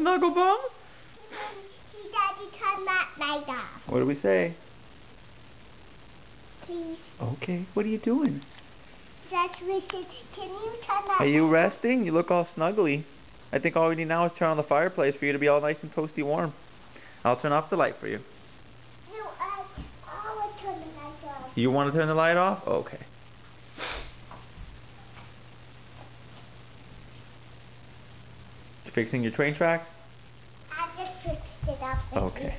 Snuggle Bum? Daddy, turn that light off. What do we say? Please. Okay, what are you doing? That's Richard. Can you turn that Are you light resting? You look all snuggly. I think all we need now is turn on the fireplace for you to be all nice and toasty warm. I'll turn off the light for you. No, I want to turn the light off. You want to turn the light off? Okay. You fixing your train track? I just fixed it up. Okay.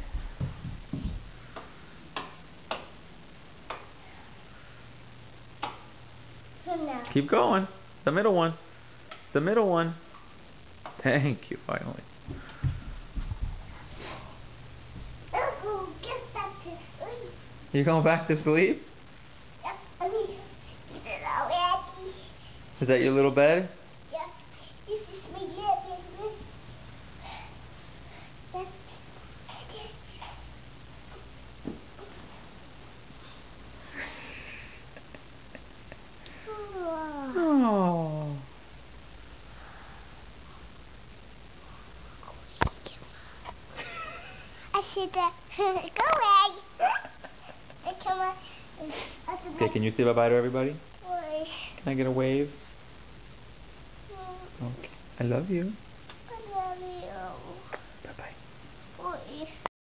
No. Keep going. The middle one. It's the middle one. Thank you, finally. Oh, get back to sleep. You going back to sleep? Yep. Is that your little bed? Yep. This is my living. Yep. Oh. I said that. Go away. Come on. Okay, can you say bye-bye to everybody? Boy. Can I get a wave? Okay. I love you.